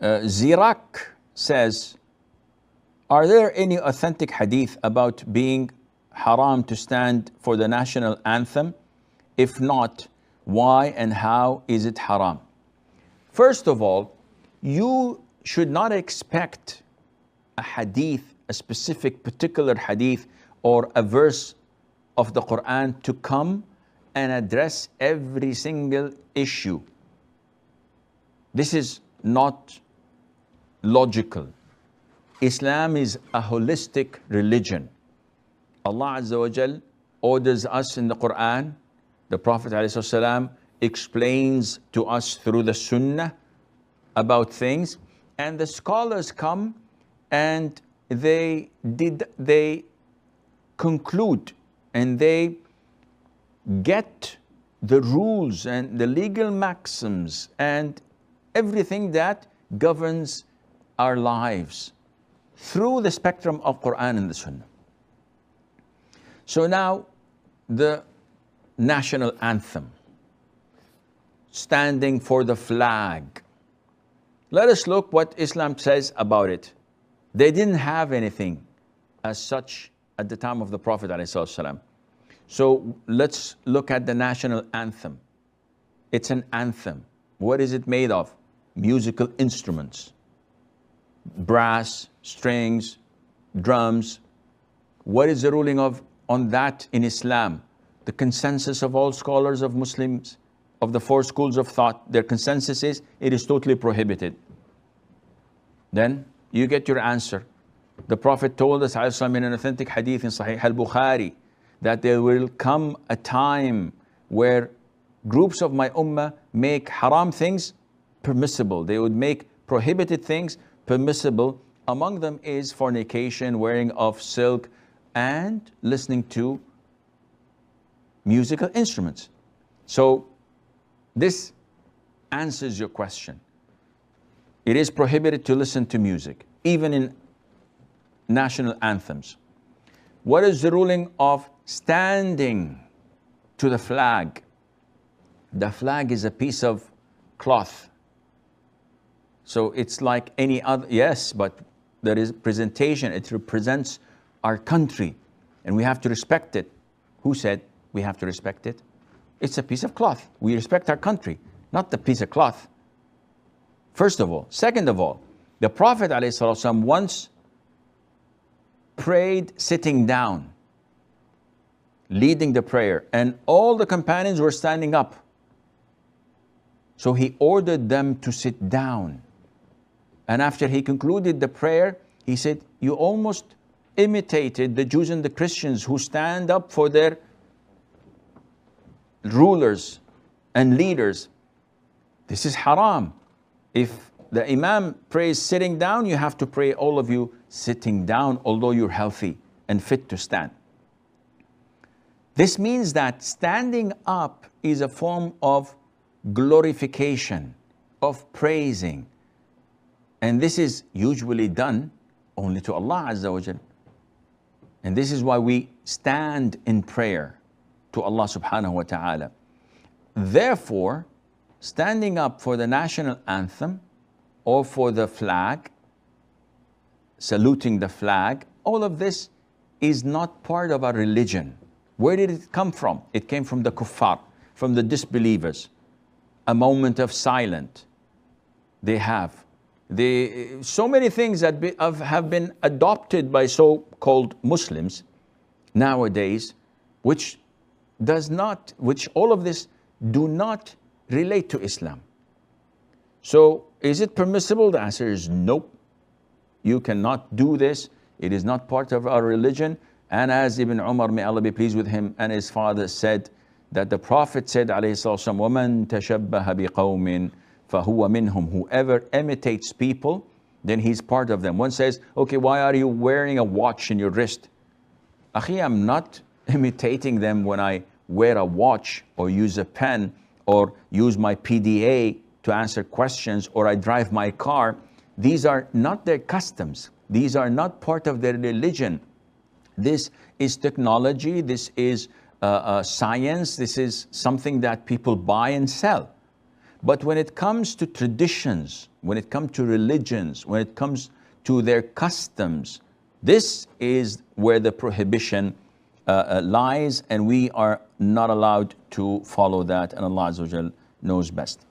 Zirak says, are there any authentic hadith about being haram to stand for the national anthem? If not, why and how is it haram? First of all, you should not expect a hadith, a specific particular hadith or a verse of the Quran to come and address every single issue. This is not logical. Islam is a holistic religion. Allah Azza wa Jal orders us in the Quran. The Prophet ﷺ explains to us through the Sunnah about things, and the scholars come and they conclude and they get the rules and the legal maxims and everything that governs our lives through the spectrum of Quran and the Sunnah. So now the national anthem, standing for the flag. Let us look what Islam says about it. They didn't have anything as such at the time of the Prophet ﷺ. So let's look at the national anthem. It's an anthem. What is it made of? Musical instruments, brass, strings, drums. What is the ruling on that in Islam? The consensus of all scholars of Muslims, of the four schools of thought, their consensus is it is totally prohibited. Then you get your answer. The Prophet told us in an authentic hadith in Sahih al-Bukhari that there will come a time where groups of my ummah make haram things permissible. They would make prohibited things permissible. Among them is fornication, wearing of silk, and listening to musical instruments. So this answers your question. It is prohibited to listen to music, even in national anthems. What is the ruling of standing to the flag? The flag is a piece of cloth. So it's like any other, yes, but there is presentation. It represents our country and we have to respect it. Who said we have to respect it? It's a piece of cloth. We respect our country, not the piece of cloth. First of all. Second of all, the Prophet ﷺ once prayed sitting down, leading the prayer, and all the companions were standing up. So he ordered them to sit down. And after he concluded the prayer, he said, you almost imitated the Jews and the Christians who stand up for their rulers and leaders. This is haram. If the Imam prays sitting down, you have to pray, all of you, sitting down, although you're healthy and fit to stand. This means that standing up is a form of glorification, of praising. And this is usually done only to Allah Azza wa Jal. And this is why we stand in prayer to Allah subhanahu wa ta'ala. Therefore, standing up for the national anthem or for the flag, saluting the flag, all of this is not part of our religion. Where did it come from? It came from the kuffar, from the disbelievers. A moment of silence they have. So many things that have been adopted by so-called Muslims nowadays, which all of this do not relate to Islam. So is it permissible? The answer is nope. You cannot do this. It is not part of our religion. And as Ibn Umar, may Allah be pleased with him, and his father said, that the Prophet said, alayhi salatu wasalam, وَمَنْ تَشَبَّهَ بِقَوْمٍ فَهُوَ مِنْهُمْ. Whoever imitates people, then he's part of them. One says, okay, why are you wearing a watch in your wrist? Akhi, I'm not imitating them when I wear a watch or use a pen or use my PDA to answer questions or I drive my car. These are not their customs. These are not part of their religion. This is technology. This is science. This is something that people buy and sell. But when it comes to traditions, when it comes to religions, when it comes to their customs, this is where the prohibition lies, and we are not allowed to follow that, and Allah Azza wa Jal knows best.